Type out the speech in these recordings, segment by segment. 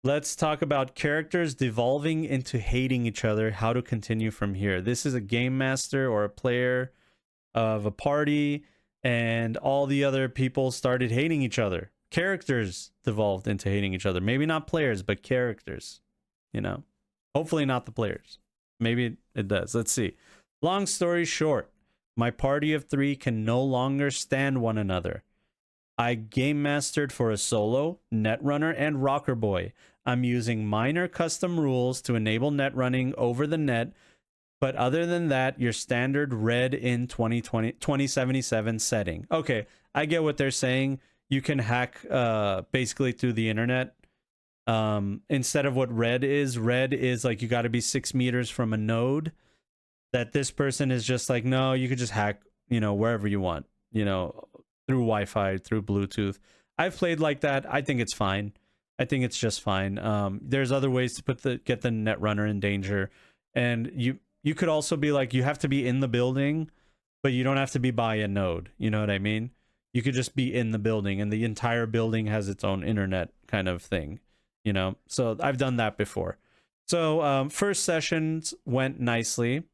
Let's talk about characters devolving into hating each other, how to continue from here. This is a game master or a player of a party, and all the other people started hating each other. Characters devolved into hating each other. Maybe not players, but characters, you know? Hopefully not the players. Maybe it does. Let's see. Long story short, my party of 3 can no longer stand one another. I game mastered for a solo, netrunner, and rocker boy. I'm using minor custom rules to enable net running over the net, but other than that, your standard red in 2077 setting. Okay, I get what they're saying. You can hack basically through the internet. Instead of what red is like you got to be 6 meters from a node. That this person is just like, no, you could just hack, wherever you want, through Wi-Fi, through Bluetooth. I've played like that. I think it's fine. I think it's just fine. There's other ways to get the netrunner in danger, and you could also be like, you have to be in the building, but you don't have to be by a node. You know what I mean? You could just be in the building, and the entire building has its own internet kind of thing. So I've done that before. So first sessions went nicely.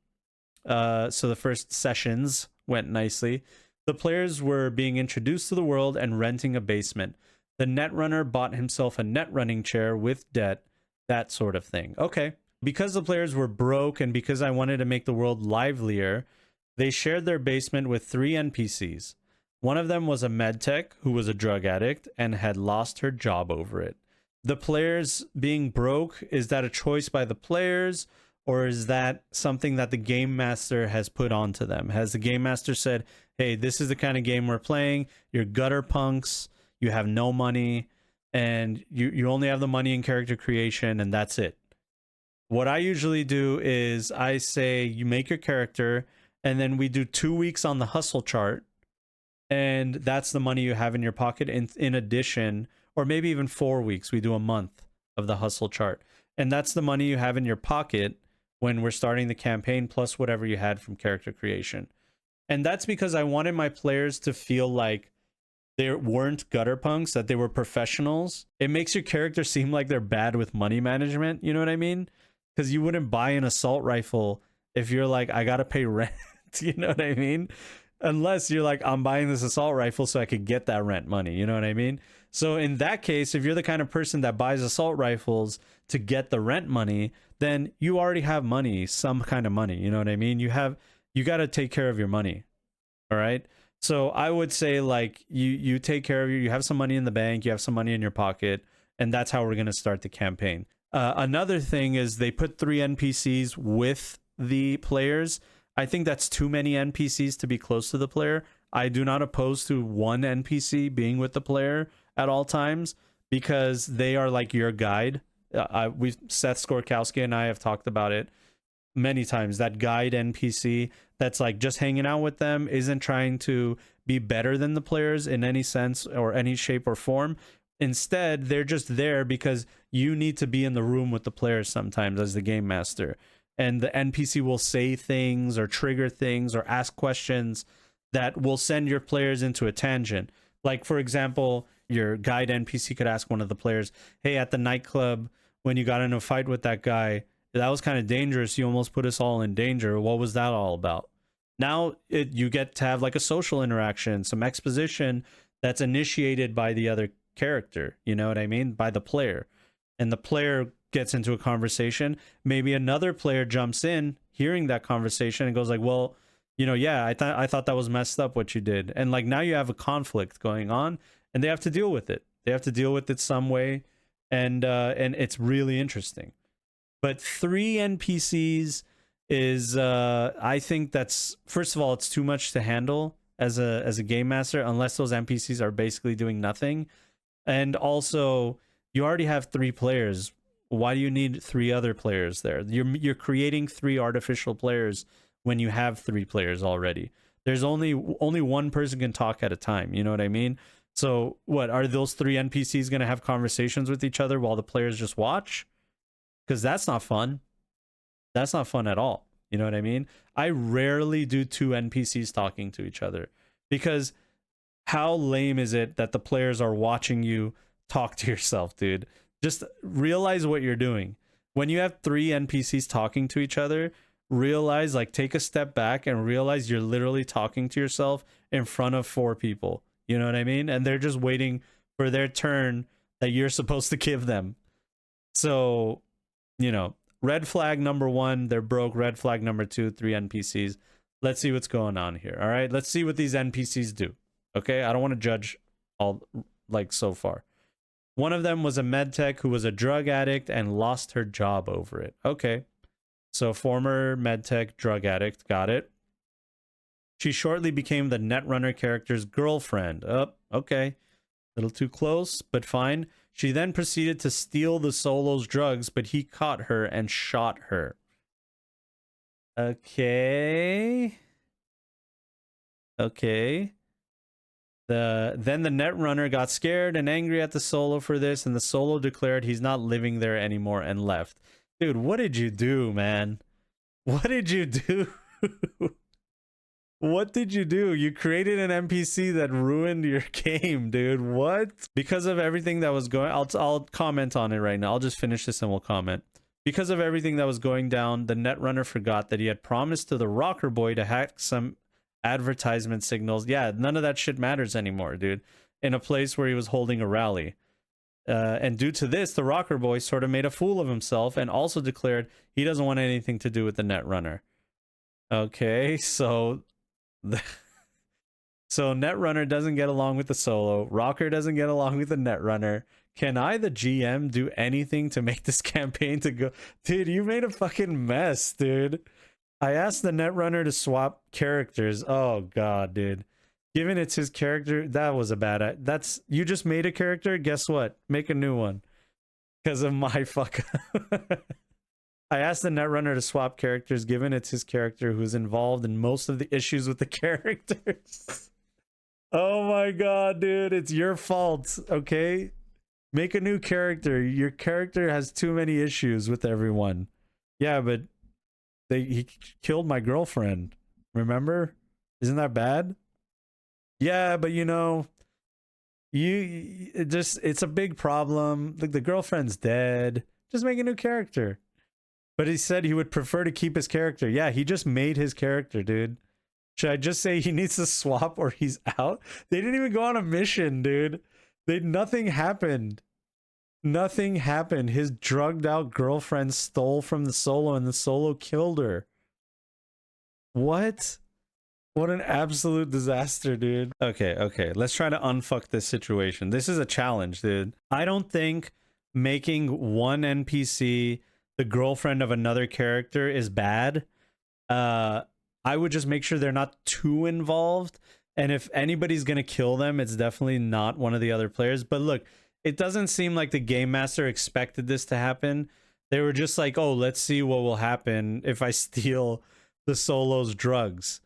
So the first sessions went nicely. The players were being introduced to the world and renting a basement. The netrunner bought himself a net running chair with debt, that sort of thing. Okay. Because the players were broke and because I wanted to make the world livelier, they shared their basement with 3 NPCs. One of them was a medtech who was a drug addict and had lost her job over it. The players being broke, is that a choice by the players, or is that something that the game master has put onto them? Has the game master said, hey, this is the kind of game we're playing, you're gutter punks, you have no money, and you only have the money in character creation, and that's it? What I usually do is I say, you make your character, and then we do 2 weeks on the hustle chart, and that's the money you have in your pocket. In addition, or maybe even 4 weeks, we do a month of the hustle chart, and that's the money you have in your pocket when we're starting the campaign, plus whatever you had from character creation. And that's because I wanted my players to feel like they weren't gutter punks, that they were professionals. It makes your character seem like they're bad with money management, you know what I mean? Because you wouldn't buy an assault rifle if you're like, I gotta pay rent, you know what I mean? Unless you're like, I'm buying this assault rifle so I could get that rent money, you know what I mean? So in that case, if you're the kind of person that buys assault rifles to get the rent money, then you already have money, some kind of money, you know what I mean? You got to take care of your money. All right? So I would say, like, you take care of you have some money in the bank, you have some money in your pocket, and that's how we're going to start the campaign. Another thing is they put 3 NPCs with the players. I think that's too many NPCs to be close to the player. I do not oppose to 1 NPC being with the player at all times, because they are like your guide. Seth Skorkowski and I have talked about it many times. That guide NPC that's like just hanging out with them, isn't trying to be better than the players in any sense or any shape or form. Instead, they're just there because you need to be in the room with the players sometimes as the game master. And the NPC will say things or trigger things or ask questions that will send your players into a tangent. Like, for example, your guide NPC could ask one of the players, hey, at the nightclub, when you got in a fight with that guy, that was kind of dangerous. You almost put us all in danger. What was that all about? Now you get to have like a social interaction, some exposition that's initiated by the other character. You know what I mean? By the player. And the player gets into a conversation. Maybe another player jumps in hearing that conversation and goes like, well, yeah, I thought that was messed up what you did. And like now you have a conflict going on and they have to deal with it. They have to deal with it some way. And it's really interesting. But 3 NPCs is I think that's, first of all, it's too much to handle as a game master unless those NPCs are basically doing nothing. And also, you already have 3 players. Why do you need 3 other players there? You're creating 3 artificial players when you have 3 players already. There's only one person can talk at a time, you know what I mean? So what, are those 3 NPCs going to have conversations with each other while the players just watch? Because that's not fun. That's not fun at all. You know what I mean? I rarely do 2 NPCs talking to each other, because how lame is it that the players are watching you talk to yourself, dude? Just realize what you're doing. When you have 3 NPCs talking to each other, realize, like, take a step back and realize you're literally talking to yourself in front of 4 people. You know what I mean? And they're just waiting for their turn that you're supposed to give them. So, you know, red flag number 1, they're broke. Red flag number 2, 3 NPCs. Let's see what's going on here. All right, let's see what these NPCs do. Okay, I don't want to judge all, like, so far. One of them was a med tech who was a drug addict and lost her job over it. Okay, so former med tech drug addict, got it. She shortly became the Netrunner character's girlfriend. Oh, okay, a little too close, but fine. She then proceeded to steal the Solo's drugs, but he caught her and shot her. Okay. Okay. Then the Netrunner got scared and angry at the Solo for this, and the Solo declared he's not living there anymore and left. Dude, what did you do, man? What did you do? What did you do? You created an NPC that ruined your game, dude. What? Because of everything that was going... I'll comment on it right now. I'll just finish this and we'll comment. Because of everything that was going down, the Netrunner forgot that he had promised to the Rocker Boy to hack some advertisement signals. Yeah, none of that shit matters anymore, dude. In a place where he was holding a rally. And due to this, the Rocker Boy sort of made a fool of himself and also declared he doesn't want anything to do with the Netrunner. Okay, so... So Netrunner doesn't get along with the Solo. Rocker doesn't get along with the Netrunner. Can I, the GM, do anything to make this campaign to go? Dude, you made a fucking mess, dude. I asked the Netrunner to swap characters. Oh god, dude. Given it's his character, that was a bad... That's... You just made a character? Guess what? Make a new one. Because of my fuck up. I asked the Netrunner to swap characters, given it's his character who's involved in most of the issues with the characters. Oh my god, dude. It's your fault, okay? Make a new character. Your character has too many issues with everyone. Yeah, but he killed my girlfriend. Remember? Isn't that bad? Yeah, but you know, it's a big problem. Like, the girlfriend's dead. Just make a new character. But he said he would prefer to keep his character. Yeah, he just made his character, dude. Should I just say he needs to swap or he's out? They didn't even go on a mission, dude. Nothing happened. Nothing happened. His drugged out girlfriend stole from the Solo and the Solo killed her. What? What an absolute disaster, dude. Okay. Let's try to unfuck this situation. This is a challenge, dude. I don't think making one NPC the girlfriend of another character is bad. I would just make sure they're not too involved, and if anybody's gonna kill them, it's definitely not one of the other players. But look, it doesn't seem like the game master expected this to happen. They were just like, oh, let's see what will happen if I steal the Solo's drugs.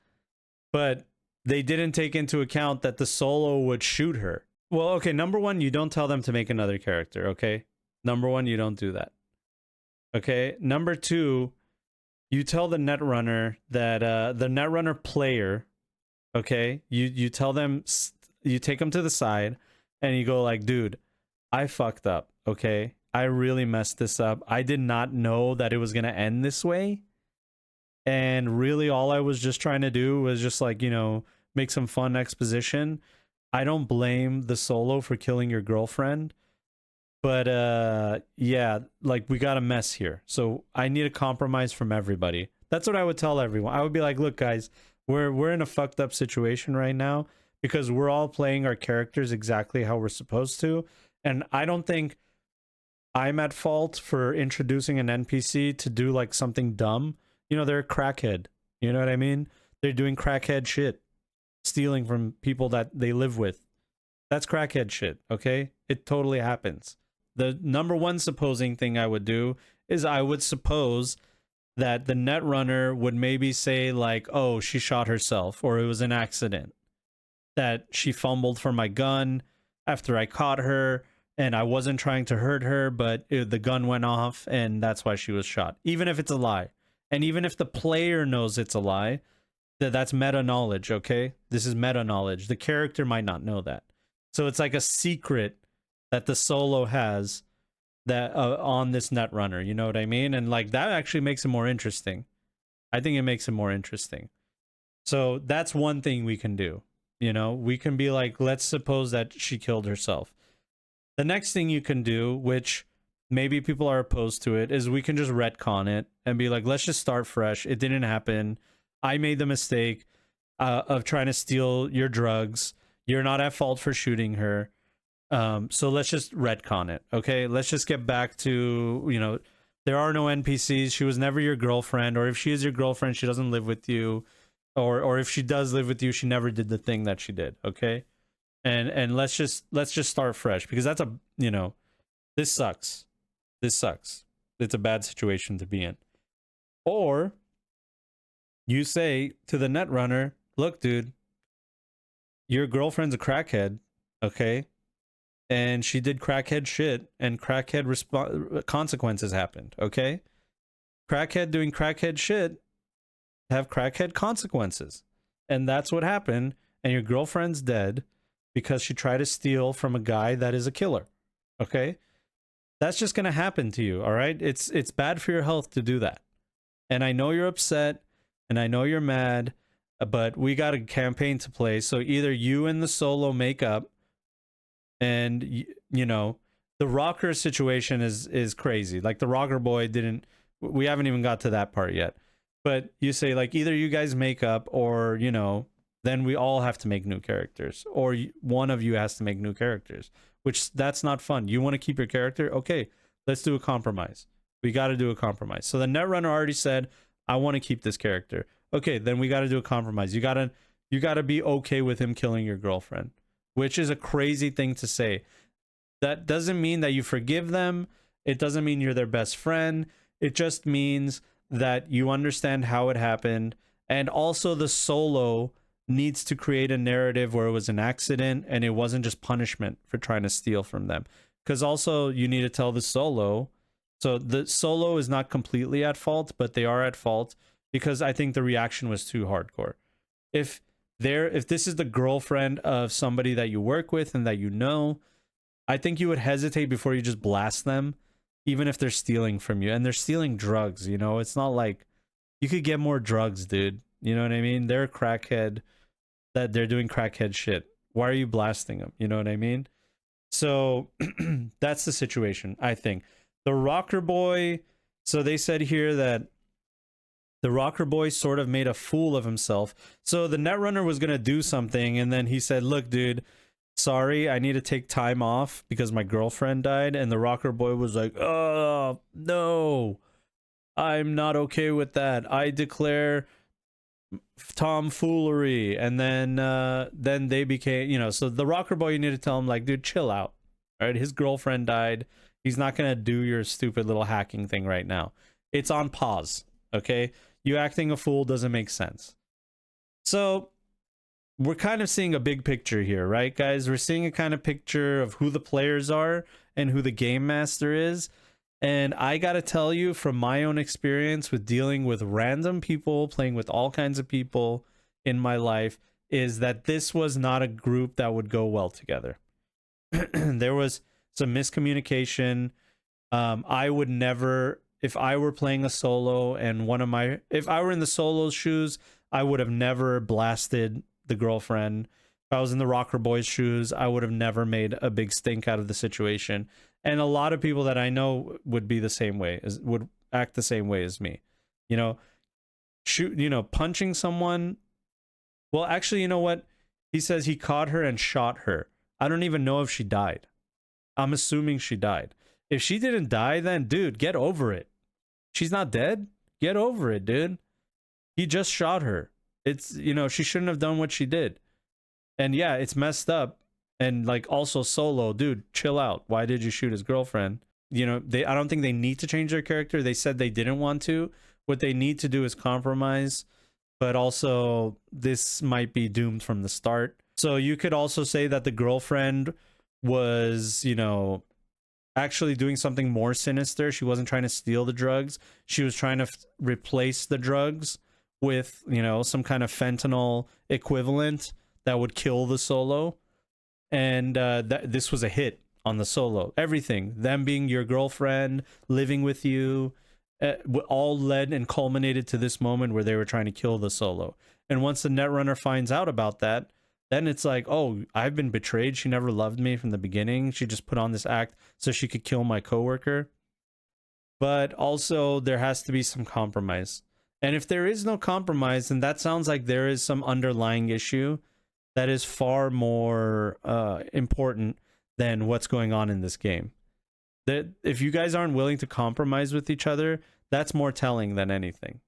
But they didn't take into account that the Solo would shoot her. Well, okay, number one, you don't tell them to make another character, okay? Number one, you don't do that. Okay, number two, you tell the Netrunner that the Netrunner player, okay, you tell them, you take them to the side and you go like, dude, I fucked up, okay? I really messed this up. I did not know that it was going to end this way. And really all I was just trying to do was just, like, you know, make some fun exposition. I don't blame the Solo for killing your girlfriend. But yeah, like, we got a mess here. So I need a compromise from everybody. That's what I would tell everyone. I would be like, look, guys, we're in a fucked up situation right now because we're all playing our characters exactly how we're supposed to. And I don't think I'm at fault for introducing an NPC to do, like, something dumb. You know, they're a crackhead. You know what I mean? They're doing crackhead shit. Stealing from people that they live with. That's crackhead shit, okay? It totally happens. The number one supposing thing I would do is I would suppose that the Netrunner would maybe say, like, oh, she shot herself, or it was an accident. That she fumbled for my gun after I caught her, and I wasn't trying to hurt her, but the gun went off, and that's why she was shot. Even if it's a lie. And even if the player knows it's a lie, that's meta knowledge, okay? This is meta knowledge. The character might not know that. So it's like a secret that the Solo has that on this Netrunner, you know what I mean? And like that actually makes it more interesting. I think it makes it more interesting. So that's one thing we can do. You know, we can be like, let's suppose that she killed herself. The next thing you can do, which maybe people are opposed to it, is we can just retcon it and be like, let's just start fresh. It didn't happen. I made the mistake of trying to steal your drugs. You're not at fault for shooting her. So let's just retcon it. Okay, let's just get back to, you know, there are no NPCs. She was never your girlfriend, or if she is your girlfriend, she doesn't live with you, or if she does live with you, she never did the thing that she did. Okay, and let's just start fresh, because that's a, you know, this sucks. This sucks. It's a bad situation to be in. Or you say to the Netrunner, look, dude, your girlfriend's a crackhead, okay? And she did crackhead shit, and crackhead consequences happened, okay? Crackhead doing crackhead shit have crackhead consequences. And that's what happened, and your girlfriend's dead because she tried to steal from a guy that is a killer, okay? That's just going to happen to you, all right? It's bad for your health to do that. And I know you're upset, and I know you're mad, but we got a campaign to play, so either you and the solo make up, and you know, the rocker situation is crazy. Like the rocker boy didn't, we haven't even got to that part yet. But you say like either you guys make up, or you know, then we all have to make new characters, or one of you has to make new characters, which that's not fun. You want to keep your character? Okay, let's do a compromise. We got to do a compromise. So the Netrunner already said, I want to keep this character. Okay, then we got to do a compromise. You got to be okay with him killing your girlfriend, which is a crazy thing to say. That doesn't mean that you forgive them. It doesn't mean you're their best friend. It just means that you understand how it happened. And also the solo needs to create a narrative where it was an accident and it wasn't just punishment for trying to steal from them. Because also you need to tell the solo. So the solo is not completely at fault, but they are at fault because I think the reaction was too hardcore. If this is the girlfriend of somebody that you work with and that you know, I think you would hesitate before you just blast them, even if they're stealing from you. And they're stealing drugs, you know? It's not like you could get more drugs, dude. You know what I mean? They're a crackhead, that they're doing crackhead shit. Why are you blasting them? You know what I mean? So that's the situation, I think. The rocker boy, so they said here that the rocker boy sort of made a fool of himself. So the Netrunner was going to do something, and then he said, look, dude, sorry, I need to take time off because my girlfriend died. And the rocker boy was like, oh, no, I'm not okay with that. I declare tomfoolery. And then they became, you know, so the rocker boy, you need to tell him, like, dude, chill out. All right, his girlfriend died. He's not going to do your stupid little hacking thing right now. It's on pause, okay? You acting a fool doesn't make sense. So we're kind of seeing a big picture here, right, guys? We're seeing a kind of picture of who the players are and who the game master is. And I got to tell you, from my own experience with dealing with random people, playing with all kinds of people in my life, is that this was not a group that would go well together. There was some miscommunication. I would never, if I were playing a solo and if I were in the solo's shoes, I would have never blasted the girlfriend. If I was in the rocker boy's shoes, I would have never made a big stink out of the situation. And a lot of people that I know would be the same way, would act the same way as me. You know, punching someone. Well, actually, you know what? He says he caught her and shot her. I don't even know if she died. I'm assuming she died. If she didn't die, then dude, get over it. She's not dead. Get over it, dude. He just shot her. It's, you know, she shouldn't have done what she did. And yeah, it's messed up. And like also solo, dude, chill out. Why did you shoot his girlfriend? You know, I don't think they need to change their character. They said they didn't want to. What they need to do is compromise. But also this might be doomed from the start. So you could also say that the girlfriend was, you know, actually doing something more sinister. She wasn't trying to steal the drugs. She was trying to replace the drugs with, you know, some kind of fentanyl equivalent that would kill the solo. And this was a hit on the solo. Everything, them being your girlfriend, living with you, all led and culminated to this moment where they were trying to kill the solo. And once the Netrunner finds out about that, then it's like, oh, I've been betrayed. She never loved me from the beginning. She just put on this act so she could kill my coworker. But also there has to be some compromise. And if there is no compromise, then that sounds like there is some underlying issue that is far more important than what's going on in this game. That if you guys aren't willing to compromise with each other, that's more telling than anything.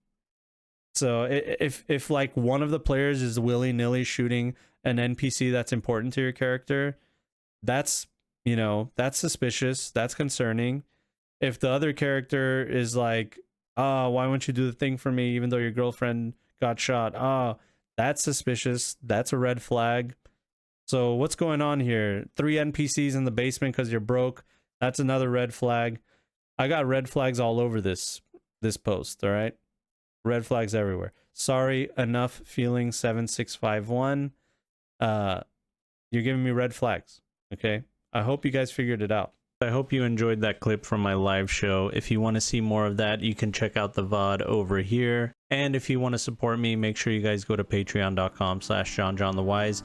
So if like one of the players is willy-nilly shooting an NPC that's important to your character, that's, you know, that's suspicious, that's concerning. If the other character is like, oh, why won't you do the thing for me even though your girlfriend got shot? Oh, that's suspicious. That's a red flag. So what's going on here? 3 NPCs in the basement because you're broke. That's another red flag. I got red flags all over this post, all right? Red flags everywhere. Sorry, enough feeling 7651. You're giving me red flags, okay? I hope you guys figured it out. I hope you enjoyed that clip from my live show. If you want to see more of that, you can check out the VOD over here. And if you want to support me, make sure you guys go to patreon.com/JonJonTheWise.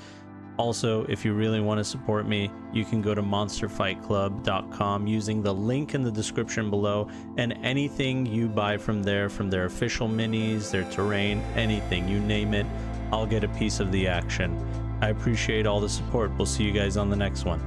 Also, if you really want to support me, you can go to monsterfightclub.com using the link in the description below, and anything you buy from their official minis, their terrain, anything, you name it, I'll get a piece of the action. I appreciate all the support. We'll see you guys on the next one.